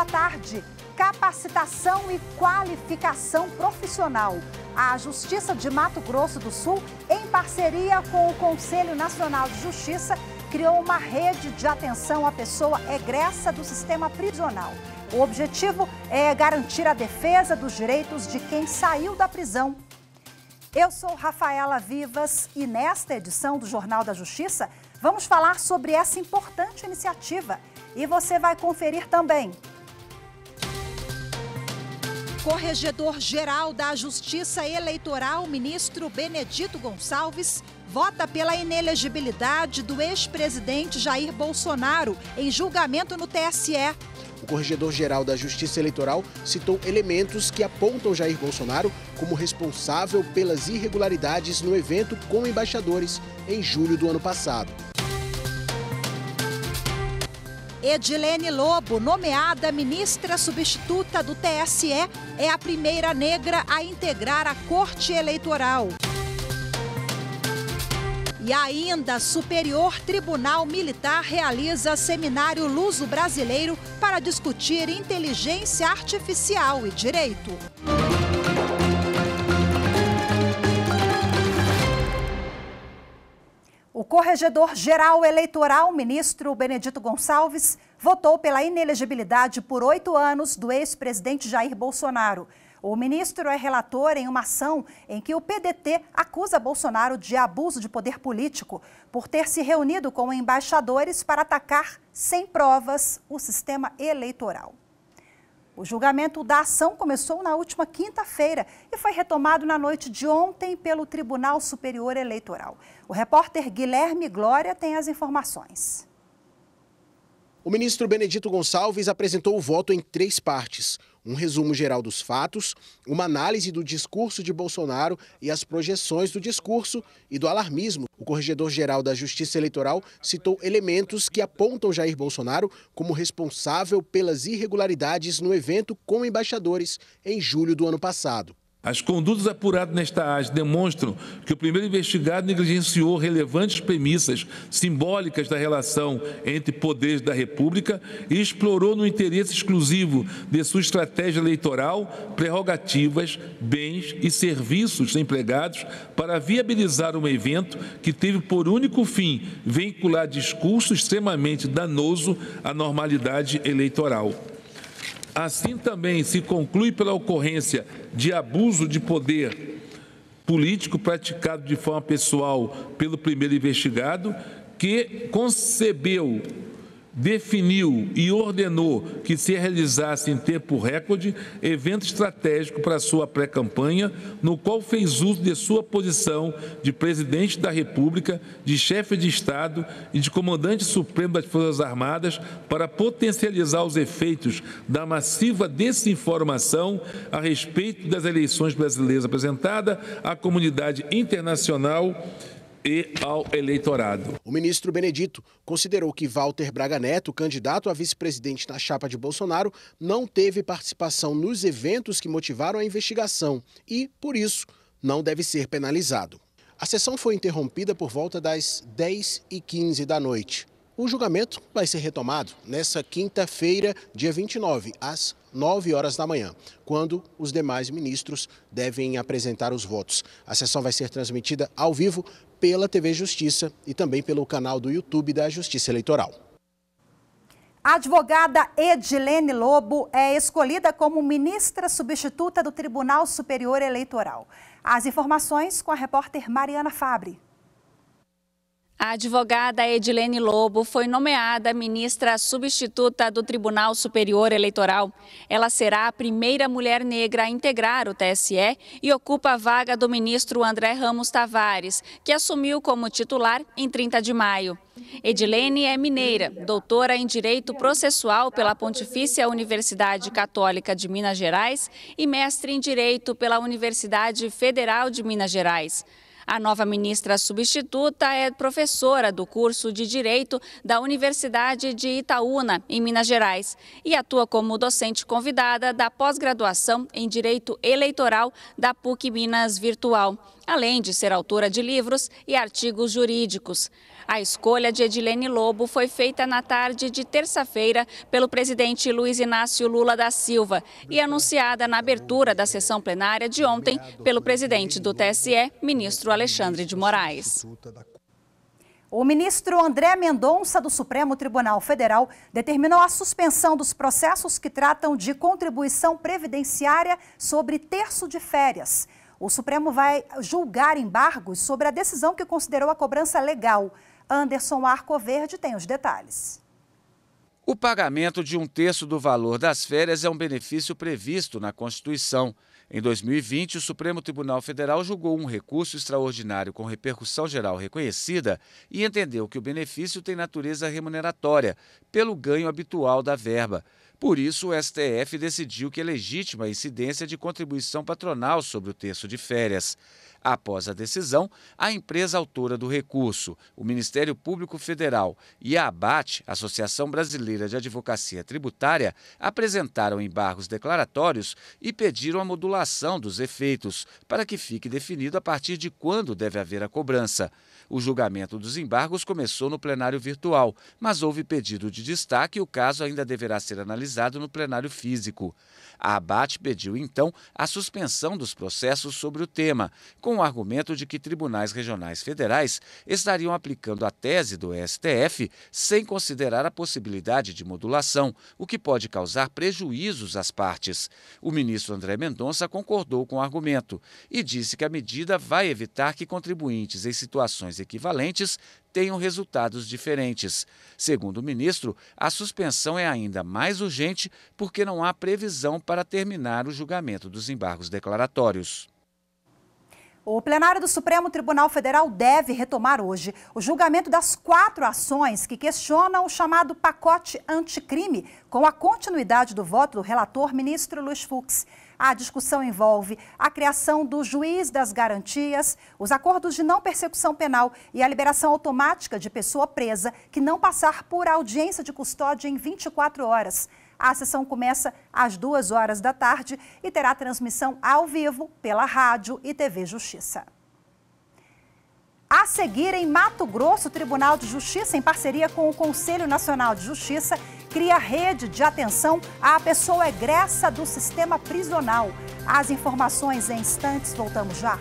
boa tarde. Capacitação e qualificação profissional. A Justiça de Mato Grosso do Sul, em parceria com o Conselho Nacional de Justiça, criou uma rede de atenção à pessoa egressa do sistema prisional. O objetivo é garantir a defesa dos direitos de quem saiu da prisão. Eu sou Rafaela Vivas e nesta edição do Jornal da Justiça vamos falar sobre essa importante iniciativa e você vai conferir também. Corregedor-Geral da Justiça Eleitoral, ministro Benedito Gonçalves, vota pela inelegibilidade do ex-presidente Jair Bolsonaro em julgamento no TSE. O Corregedor-Geral da Justiça Eleitoral citou elementos que apontam Jair Bolsonaro como responsável pelas irregularidades no evento com embaixadores em julho do ano passado. Edilene Lobo, nomeada ministra substituta do TSE, é a primeira negra a integrar a Corte Eleitoral. E ainda, Superior Tribunal Militar realiza seminário luso-brasileiro para discutir inteligência artificial e direito. O Corregedor-Geral Eleitoral, ministro Benedito Gonçalves, votou pela inelegibilidade por 8 anos do ex-presidente Jair Bolsonaro. O ministro é relator em uma ação em que o PDT acusa Bolsonaro de abuso de poder político por ter se reunido com embaixadores para atacar, sem provas, o sistema eleitoral. O julgamento da ação começou na última quinta-feira e foi retomado na noite de ontem pelo Tribunal Superior Eleitoral. O repórter Guilherme Glória tem as informações. O ministro Benedito Gonçalves apresentou o voto em 3 partes. Um resumo geral dos fatos, uma análise do discurso de Bolsonaro e as projeções do discurso e do alarmismo. O Corregedor-Geral da Justiça Eleitoral citou elementos que apontam Jair Bolsonaro como responsável pelas irregularidades no evento com embaixadores em julho do ano passado. As condutas apuradas nesta AGE demonstram que o primeiro investigado negligenciou relevantes premissas simbólicas da relação entre poderes da República e explorou no interesse exclusivo de sua estratégia eleitoral prerrogativas, bens e serviços empregados para viabilizar um evento que teve por único fim vincular discurso extremamente danoso à normalidade eleitoral. Assim também se conclui pela ocorrência de abuso de poder político praticado de forma pessoal pelo primeiro investigado, que concebeu, definiu e ordenou que se realizasse em tempo recorde evento estratégico para sua pré-campanha, no qual fez uso de sua posição de presidente da República, de chefe de Estado e de comandante supremo das Forças Armadas para potencializar os efeitos da massiva desinformação a respeito das eleições brasileiras apresentada à comunidade internacional e ao eleitorado. O ministro Benedito considerou que Walter Braga Neto, candidato a vice-presidente na chapa de Bolsonaro, não teve participação nos eventos que motivaram a investigação e, por isso, não deve ser penalizado. A sessão foi interrompida por volta das 10h15 da noite. O julgamento vai ser retomado nesta quinta-feira, dia 29, às 9 horas da manhã, quando os demais ministros devem apresentar os votos. A sessão vai ser transmitida ao vivo pela TV Justiça e também pelo canal do YouTube da Justiça Eleitoral. A advogada Edilene Lobo é escolhida como ministra substituta do Tribunal Superior Eleitoral. As informações com a repórter Mariana Fabre. A advogada Edilene Lobo foi nomeada ministra substituta do Tribunal Superior Eleitoral. Ela será a primeira mulher negra a integrar o TSE e ocupa a vaga do ministro André Ramos Tavares, que assumiu como titular em 30 de maio. Edilene é mineira, doutora em Direito Processual pela Pontifícia Universidade Católica de Minas Gerais e mestre em Direito pela Universidade Federal de Minas Gerais. A nova ministra substituta é professora do curso de Direito da Universidade de Itaúna, em Minas Gerais, e atua como docente convidada da pós-graduação em Direito Eleitoral da PUC Minas Virtual. além de ser autora de livros e artigos jurídicos. A escolha de Edilene Lobo foi feita na tarde de terça-feira pelo presidente Luiz Inácio Lula da Silva e anunciada na abertura da sessão plenária de ontem pelo presidente do TSE, ministro Alexandre de Moraes. O ministro André Mendonça, do Supremo Tribunal Federal, determinou a suspensão dos processos que tratam de contribuição previdenciária sobre terço de férias. O Supremo vai julgar embargos sobre a decisão que considerou a cobrança legal. Anderson Arcoverde tem os detalhes. O pagamento de 1/3 do valor das férias é um benefício previsto na Constituição. Em 2020, o Supremo Tribunal Federal julgou um recurso extraordinário com repercussão geral reconhecida e entendeu que o benefício tem natureza remuneratória, pelo ganho habitual da verba. Por isso, o STF decidiu que é legítima a incidência de contribuição patronal sobre o terço de férias. Após a decisão, a empresa autora do recurso, o Ministério Público Federal e a ABAT, Associação Brasileira de Advocacia Tributária, apresentaram embargos declaratórios e pediram a modulação dos efeitos, para que fique definido a partir de quando deve haver a cobrança. O julgamento dos embargos começou no plenário virtual, mas houve pedido de destaque e o caso ainda deverá ser analisado no plenário físico. A ABAT pediu, então, a suspensão dos processos sobre o tema, com o argumento de que tribunais regionais federais estariam aplicando a tese do STF sem considerar a possibilidade de modulação, o que pode causar prejuízos às partes. O ministro André Mendonça concordou com o argumento e disse que a medida vai evitar que contribuintes em situações equivalentes tenham resultados diferentes. Segundo o ministro, a suspensão é ainda mais urgente porque não há previsão para terminar o julgamento dos embargos declaratórios. O plenário do Supremo Tribunal Federal deve retomar hoje o julgamento das 4 ações que questionam o chamado pacote anticrime, com a continuidade do voto do relator ministro Luiz Fux. A discussão envolve a criação do juiz das garantias, os acordos de não persecução penal e a liberação automática de pessoa presa que não passar por audiência de custódia em 24 horas. A sessão começa às 2h da tarde e terá transmissão ao vivo pela Rádio e TV Justiça. A seguir, em Mato Grosso, o Tribunal de Justiça, em parceria com o Conselho Nacional de Justiça, cria rede de atenção à pessoa egressa do sistema prisional. As informações em instantes, voltamos já.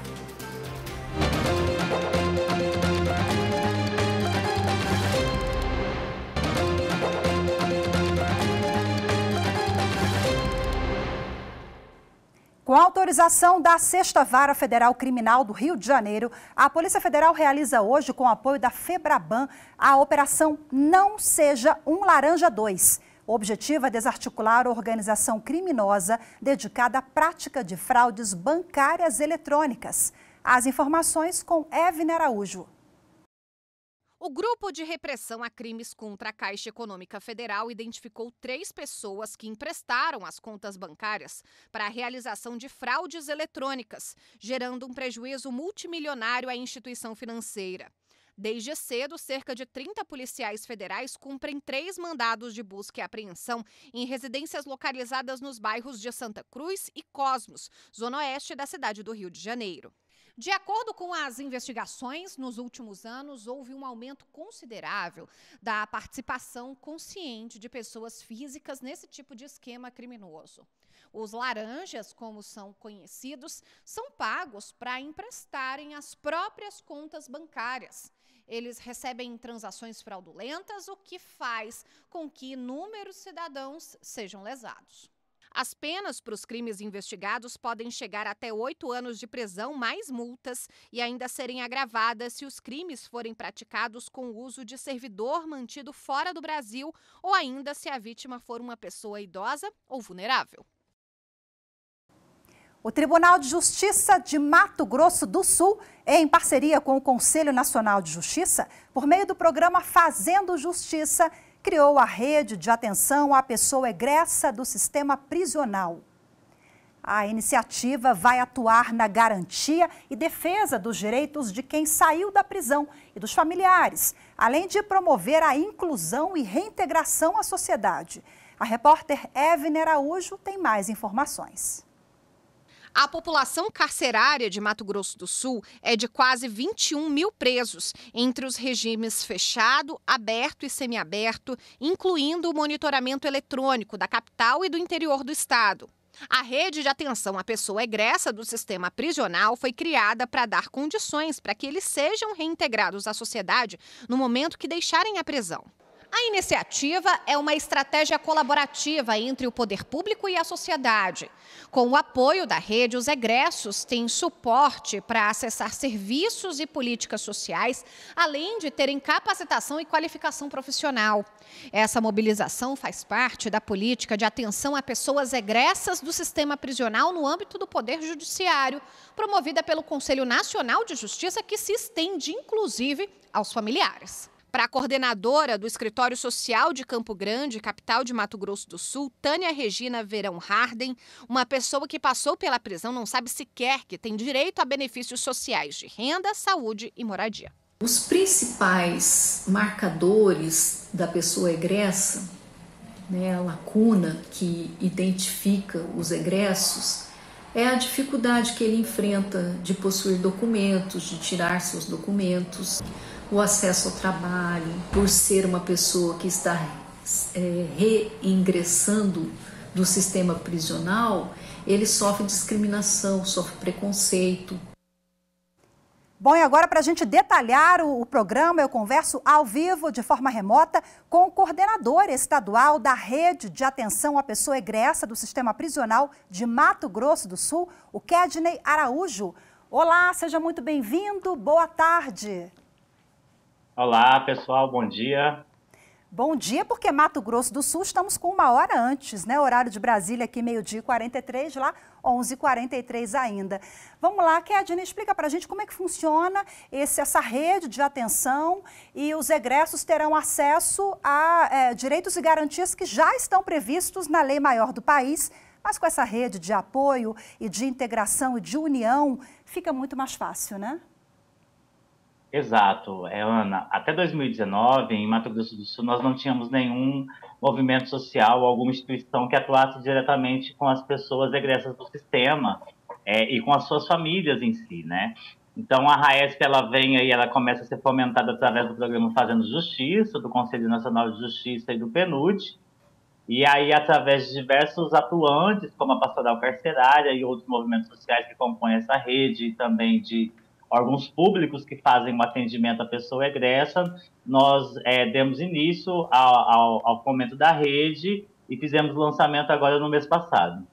Com a autorização da 6ª Vara Federal Criminal do Rio de Janeiro, a Polícia Federal realiza hoje, com o apoio da FEBRABAN, a Operação Não Seja um Laranja 2. O objetivo é desarticular a organização criminosa dedicada à prática de fraudes bancárias eletrônicas. As informações com Evne Araújo. O Grupo de Repressão a Crimes contra a Caixa Econômica Federal identificou 3 pessoas que emprestaram as contas bancárias para a realização de fraudes eletrônicas, gerando um prejuízo multimilionário à instituição financeira. Desde cedo, cerca de 30 policiais federais cumprem 3 mandados de busca e apreensão em residências localizadas nos bairros de Santa Cruz e Cosmos, zona oeste da cidade do Rio de Janeiro. De acordo com as investigações, nos últimos anos houve um aumento considerável da participação consciente de pessoas físicas nesse tipo de esquema criminoso. Os laranjas, como são conhecidos, são pagos para emprestarem as próprias contas bancárias. Eles recebem transações fraudulentas, o que faz com que inúmeros cidadãos sejam lesados. As penas para os crimes investigados podem chegar até 8 anos de prisão, mais multas, e ainda serem agravadas se os crimes forem praticados com o uso de servidor mantido fora do Brasil ou ainda se a vítima for uma pessoa idosa ou vulnerável. O Tribunal de Justiça de Mato Grosso do Sul, em parceria com o Conselho Nacional de Justiça, por meio do programa Fazendo Justiça, criou a rede de atenção à pessoa egressa do sistema prisional. A iniciativa vai atuar na garantia e defesa dos direitos de quem saiu da prisão e dos familiares, além de promover a inclusão e reintegração à sociedade. A repórter Evne Araújo tem mais informações. A população carcerária de Mato Grosso do Sul é de quase 21 mil presos, entre os regimes fechado, aberto e semiaberto, incluindo o monitoramento eletrônico da capital e do interior do estado. A rede de atenção à pessoa egressa do sistema prisional foi criada para dar condições para que eles sejam reintegrados à sociedade no momento que deixarem a prisão. A iniciativa é uma estratégia colaborativa entre o poder público e a sociedade. Com o apoio da rede, os egressos têm suporte para acessar serviços e políticas sociais, além de terem capacitação e qualificação profissional. Essa mobilização faz parte da política de atenção a pessoas egressas do sistema prisional no âmbito do Poder Judiciário, promovida pelo Conselho Nacional de Justiça, que se estende, inclusive, aos familiares. Para a coordenadora do Escritório Social de Campo Grande, capital de Mato Grosso do Sul, Tânia Regina Verão Harden, uma pessoa que passou pela prisão não sabe sequer que tem direito a benefícios sociais de renda, saúde e moradia. Os principais marcadores da pessoa egressa, a lacuna que identifica os egressos, é a dificuldade que ele enfrenta de possuir documentos, de tirar seus documentos, o acesso ao trabalho, por ser uma pessoa que está reingressando do sistema prisional, ele sofre discriminação, sofre preconceito. Bom, e agora para a gente detalhar o programa, eu converso ao vivo, de forma remota, com o coordenador estadual da Rede de Atenção à Pessoa Egressa do Sistema Prisional de Mato Grosso do Sul, o Kedney Araújo. Olá, seja muito bem-vindo, boa tarde. Olá, pessoal, bom dia. Bom dia, porque Mato Grosso do Sul estamos com 1 hora antes, né? Horário de Brasília aqui, 12h43, lá 11h43 ainda. Vamos lá, Kedney, explica para a gente como é que funciona essa rede de atenção e os egressos terão acesso a direitos e garantias que já estão previstos na Lei Maior do país, mas com essa rede de apoio e de integração e de união fica muito mais fácil, né? Exato, Ana. Até 2019, em Mato Grosso do Sul, nós não tínhamos nenhum movimento social, alguma instituição que atuasse diretamente com as pessoas egressas do sistema e com as suas famílias em si, né? Então, a RAESP, ela vem aí, ela começa a ser fomentada através do programa Fazendo Justiça, do Conselho Nacional de Justiça e do PNUD, e aí, através de diversos atuantes, como a Pastoral Carcerária e outros movimentos sociais que compõem essa rede, e também de órgãos públicos que fazem um atendimento à pessoa egressa, nós demos início ao fomento da rede e fizemos o lançamento agora no mês passado.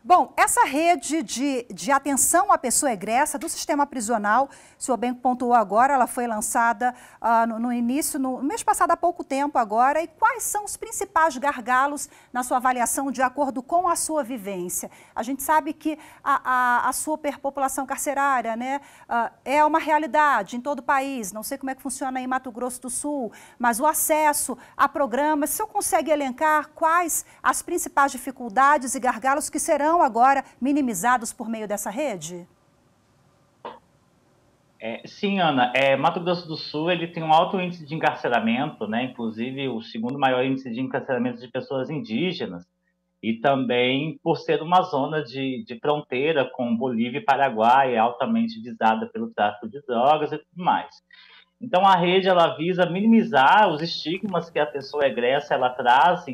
Bom, essa rede de atenção à pessoa egressa do sistema prisional, o senhor bem pontuou agora, ela foi lançada no início, no mês passado, há pouco tempo agora. E quais são os principais gargalos na sua avaliação de acordo com a sua vivência? A gente sabe que a superpopulação carcerária, né, é uma realidade em todo o país. Não sei como é que funciona aí em Mato Grosso do Sul, mas o acesso a programas, o senhor consegue elencar quais as principais dificuldades e gargalos que serão agora minimizados por meio dessa rede? Sim, Ana. Mato Grosso do Sul ele tem um alto índice de encarceramento, né? Inclusive o segundo maior índice de encarceramento de pessoas indígenas, e também por ser uma zona de fronteira com Bolívia e Paraguai, altamente visada pelo tráfico de drogas e tudo mais. Então, a rede ela visa minimizar os estigmas que a pessoa egressa ela traz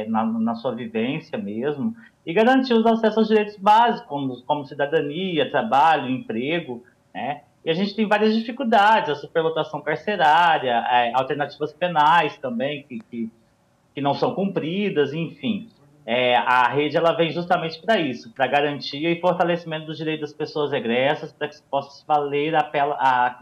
na sua vivência mesmo e garantir os acessos aos direitos básicos, como cidadania, trabalho, emprego, né? E a gente tem várias dificuldades, a superlotação carcerária, alternativas penais também que não são cumpridas, enfim. A rede ela vem justamente para isso, para garantia e fortalecimento dos direitos das pessoas egressas, para que se possa se valer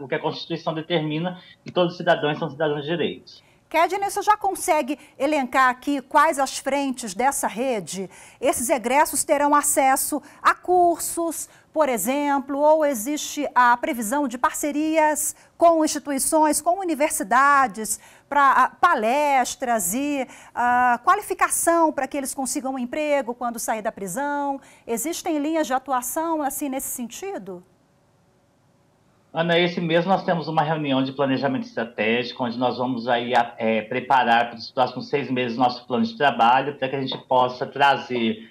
o que a Constituição determina, que todos os cidadãos são cidadãos de direitos. Kedney, você já consegue elencar aqui quais as frentes dessa rede? Esses egressos terão acesso a cursos, por exemplo, ou existe a previsão de parcerias com instituições, com universidades, para palestras e qualificação para que eles consigam um emprego quando sair da prisão? Existem linhas de atuação assim nesse sentido? Ana, esse mês nós temos uma reunião de planejamento estratégico, onde nós vamos aí preparar para os próximos 6 meses o nosso plano de trabalho, para que a gente possa trazer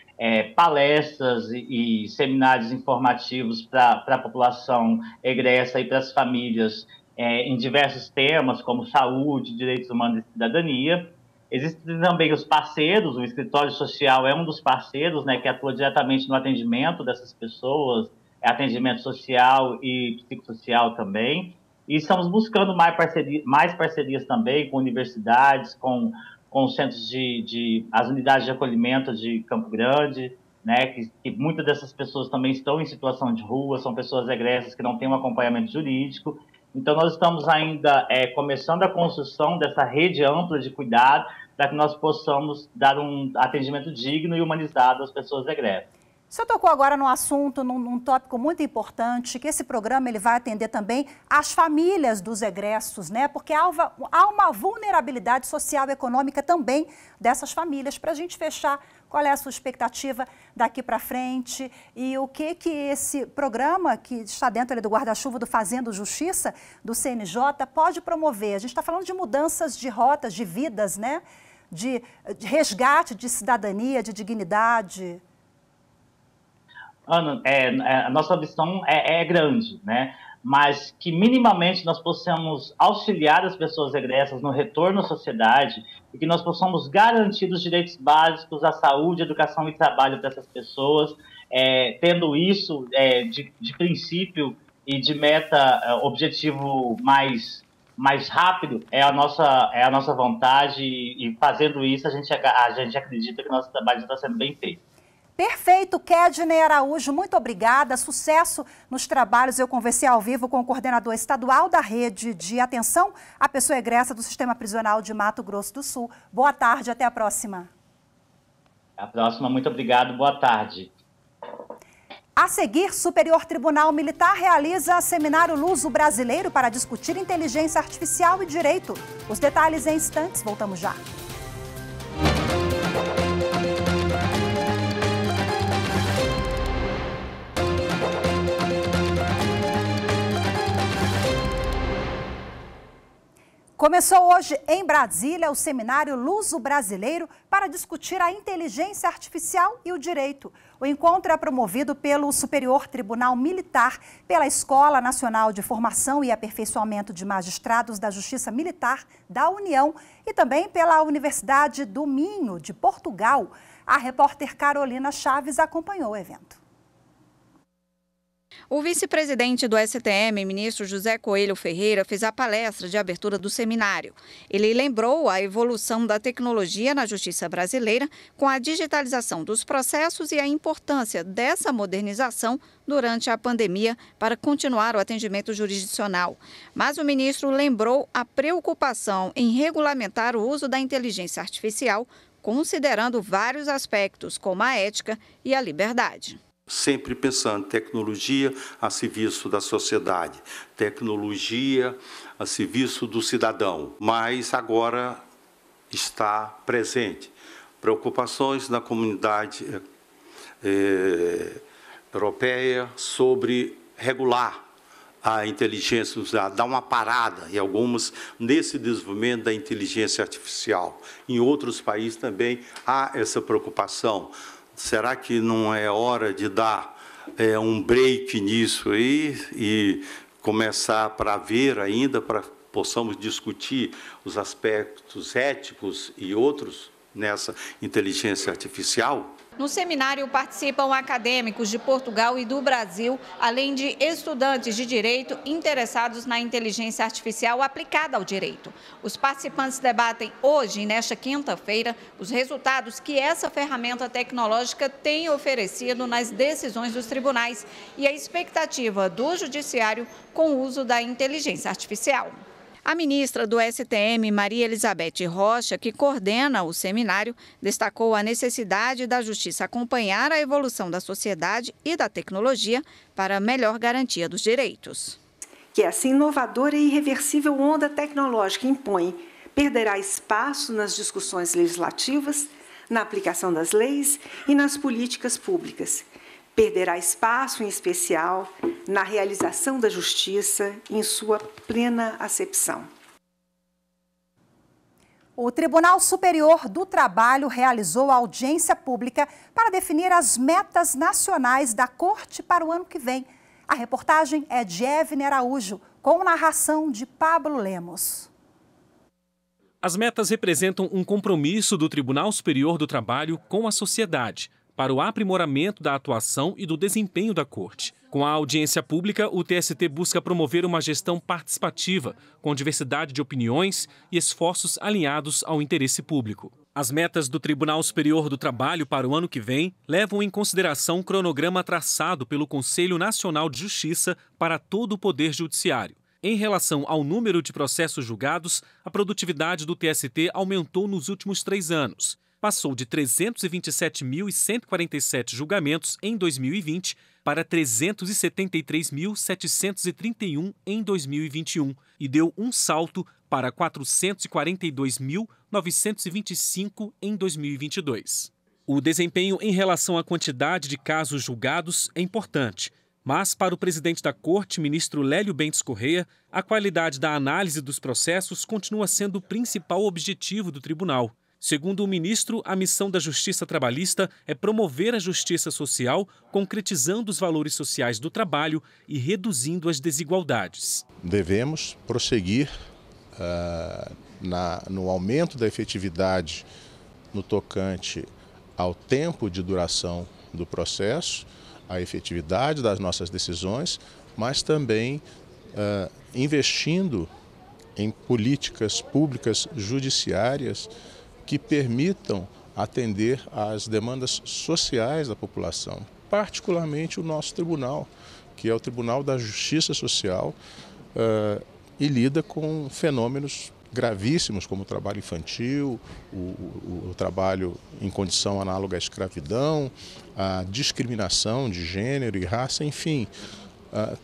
palestras e seminários informativos para a população egressa e para as famílias em diversos temas, como saúde, direitos humanos e cidadania. Existem também os parceiros, o escritório social é um dos parceiros, né, que atua diretamente no atendimento dessas pessoas, atendimento social e psicossocial também. E estamos buscando mais parcerias também com universidades, com os centros as unidades de acolhimento de Campo Grande, né, que muitas dessas pessoas também estão em situação de rua, são pessoas egressas que não têm um acompanhamento jurídico. Então, nós estamos ainda começando a construção dessa rede ampla de cuidado para que nós possamos dar um atendimento digno e humanizado às pessoas egressas. O senhor tocou agora num assunto, num tópico muito importante, que esse programa ele vai atender também as famílias dos egressos, né? Porque há uma vulnerabilidade social e econômica também dessas famílias. Para a gente fechar, qual é a sua expectativa daqui para frente e o que esse programa, que está dentro ali do guarda-chuva do Fazendo Justiça, do CNJ, pode promover? A gente está falando de mudanças de rotas, de vidas, né? De resgate de cidadania, de dignidade. Ana, a nossa ambição é grande, né? Mas que minimamente nós possamos auxiliar as pessoas egressas no retorno à sociedade e que nós possamos garantir os direitos básicos à saúde, educação e trabalho dessas pessoas, tendo isso de princípio e de meta, objetivo mais rápido, é a nossa vontade, e fazendo isso a gente acredita que o nosso trabalho está sendo bem feito. Perfeito, Kedney Araújo, muito obrigada, sucesso nos trabalhos. Eu conversei ao vivo com o coordenador estadual da Rede de Atenção à Pessoa Egressa do Sistema Prisional de Mato Grosso do Sul. Boa tarde, até a próxima. A próxima, muito obrigado, boa tarde. A seguir, Superior Tribunal Militar realiza seminário Luso Brasileiro para discutir inteligência artificial e direito. Os detalhes em instantes, voltamos já. Começou hoje em Brasília o seminário Luso Brasileiro para discutir a inteligência artificial e o direito. O encontro é promovido pelo Superior Tribunal Militar, pela Escola Nacional de Formação e Aperfeiçoamento de Magistrados da Justiça Militar da União e também pela Universidade do Minho, de Portugal. A repórter Carolina Chaves acompanhou o evento. O vice-presidente do STM, ministro José Coelho Ferreira, fez a palestra de abertura do seminário. Ele lembrou a evolução da tecnologia na justiça brasileira com a digitalização dos processos e a importância dessa modernização durante a pandemia para continuar o atendimento jurisdicional. Mas o ministro lembrou a preocupação em regulamentar o uso da inteligência artificial, considerando vários aspectos, como a ética e a liberdade. Sempre pensando tecnologia a serviço da sociedade, tecnologia a serviço do cidadão, mas agora está presente preocupações na comunidade europeia sobre regular a inteligência usada, dar uma parada em algumas nesse desenvolvimento da inteligência artificial. Em outros países também há essa preocupação. Será que não é hora de dar um break nisso aí e começar para ver ainda, para possamos discutir os aspectos éticos e outros nessa inteligência artificial? No seminário participam acadêmicos de Portugal e do Brasil, além de estudantes de direito interessados na inteligência artificial aplicada ao direito. Os participantes debatem hoje, nesta quinta-feira, os resultados que essa ferramenta tecnológica tem oferecido nas decisões dos tribunais e a expectativa do judiciário com o uso da inteligência artificial. A ministra do STM, Maria Elizabeth Rocha, que coordena o seminário, destacou a necessidade da Justiça acompanhar a evolução da sociedade e da tecnologia para melhor garantia dos direitos. Que essa inovadora e irreversível onda tecnológica impõe perderá espaço nas discussões legislativas, na aplicação das leis e nas políticas públicas. Perderá espaço, em especial, na realização da justiça em sua plena acepção. O Tribunal Superior do Trabalho realizou a audiência pública para definir as metas nacionais da Corte para o ano que vem. A reportagem é de Evne Araújo, com narração de Pablo Lemos. As metas representam um compromisso do Tribunal Superior do Trabalho com a sociedade para o aprimoramento da atuação e do desempenho da Corte. Com a audiência pública, o TST busca promover uma gestão participativa, com diversidade de opiniões e esforços alinhados ao interesse público. As metas do Tribunal Superior do Trabalho para o ano que vem levam em consideração o cronograma traçado pelo Conselho Nacional de Justiça para todo o Poder Judiciário. Em relação ao número de processos julgados, a produtividade do TST aumentou nos últimos 3 anos. Passou de 327.147 julgamentos em 2020 para 373.731 em 2021 e deu um salto para 442.925 em 2022. O desempenho em relação à quantidade de casos julgados é importante, mas para o presidente da Corte, ministro Lélio Bentes Correia, a qualidade da análise dos processos continua sendo o principal objetivo do tribunal. Segundo o ministro, a missão da Justiça Trabalhista é promover a justiça social, concretizando os valores sociais do trabalho e reduzindo as desigualdades. Devemos prosseguir no aumento da efetividade no tocante ao tempo de duração do processo, a efetividade das nossas decisões, mas também investindo em políticas públicas judiciárias que permitam atender às demandas sociais da população, particularmente o nosso tribunal, que é o Tribunal da Justiça Social, e lida com fenômenos gravíssimos como o trabalho infantil, o trabalho em condição análoga à escravidão, a discriminação de gênero e raça, enfim,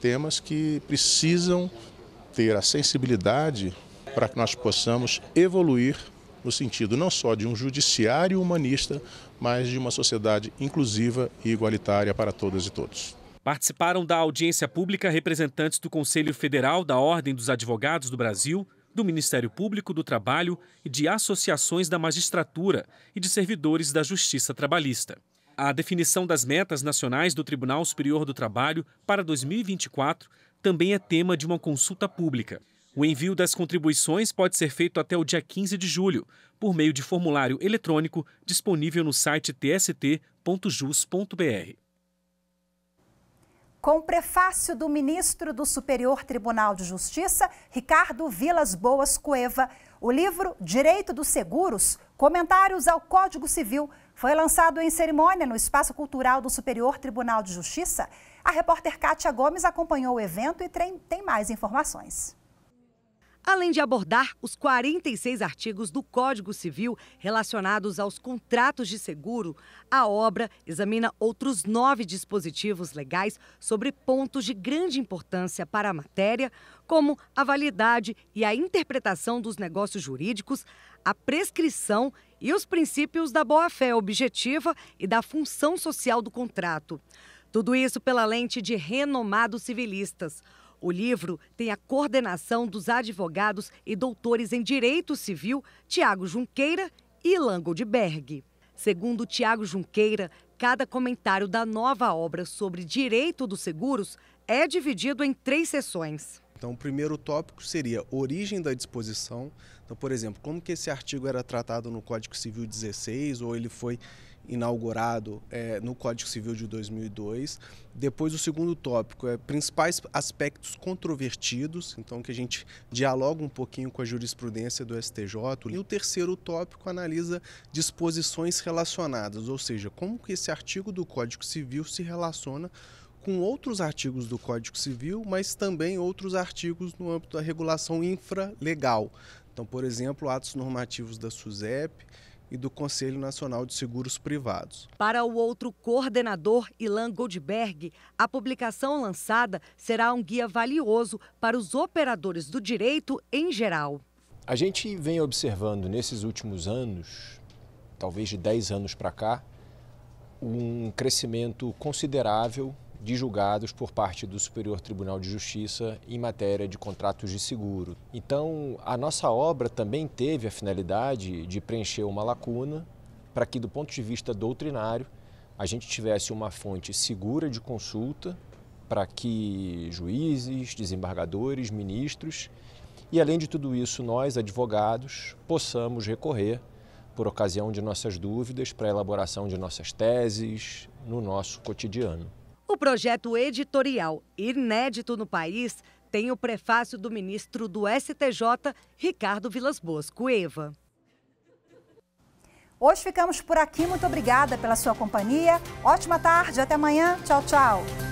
temas que precisam ter a sensibilidade para que nós possamos evoluir no sentido não só de um judiciário humanista, mas de uma sociedade inclusiva e igualitária para todas e todos. Participaram da audiência pública representantes do Conselho Federal da Ordem dos Advogados do Brasil, do Ministério Público do Trabalho e de associações da magistratura e de servidores da Justiça Trabalhista. A definição das metas nacionais do Tribunal Superior do Trabalho para 2024 também é tema de uma consulta pública. O envio das contribuições pode ser feito até o dia 15 de julho, por meio de formulário eletrônico disponível no site tst.jus.br. Com o prefácio do ministro do Superior Tribunal de Justiça, Ricardo Vilas Boas Cueva, o livro Direito dos Seguros, Comentários ao Código Civil, foi lançado em cerimônia no Espaço Cultural do Superior Tribunal de Justiça. A repórter Kátia Gomes acompanhou o evento e tem mais informações. Além de abordar os 46 artigos do Código Civil relacionados aos contratos de seguro, a obra examina outros 9 dispositivos legais sobre pontos de grande importância para a matéria, como a validade e a interpretação dos negócios jurídicos, a prescrição e os princípios da boa-fé objetiva e da função social do contrato. Tudo isso pela lente de renomados civilistas. O livro tem a coordenação dos advogados e doutores em Direito Civil Tiago Junqueira e Ilan Goldberg. Segundo Tiago Junqueira, cada comentário da nova obra sobre direito dos seguros é dividido em 3 seções. Então, o primeiro tópico seria origem da disposição. Então, por exemplo, como que esse artigo era tratado no Código Civil 16 ou ele foi inaugurado no Código Civil de 2002. Depois, o segundo tópico é principais aspectos controvertidos, então que a gente dialoga um pouquinho com a jurisprudência do STJ. E o terceiro tópico analisa disposições relacionadas, ou seja, como que esse artigo do Código Civil se relaciona com outros artigos do Código Civil, mas também outros artigos no âmbito da regulação infralegal. Então, por exemplo, atos normativos da SUSEP e do Conselho Nacional de Seguros Privados. Para o outro coordenador, Ilan Goldberg, a publicação lançada será um guia valioso para os operadores do direito em geral. A gente vem observando nesses últimos anos, talvez de 10 anos para cá, um crescimento considerável de julgados por parte do Superior Tribunal de Justiça em matéria de contratos de seguro. Então, a nossa obra também teve a finalidade de preencher uma lacuna para que, do ponto de vista doutrinário, a gente tivesse uma fonte segura de consulta para que juízes, desembargadores, ministros e, além de tudo isso, nós, advogados, possamos recorrer por ocasião de nossas dúvidas para a elaboração de nossas teses no nosso cotidiano. O projeto editorial inédito no país tem o prefácio do ministro do STJ, Ricardo Vilas Boas Cueva. Hoje ficamos por aqui. Muito obrigada pela sua companhia. Ótima tarde. Até amanhã. Tchau, tchau.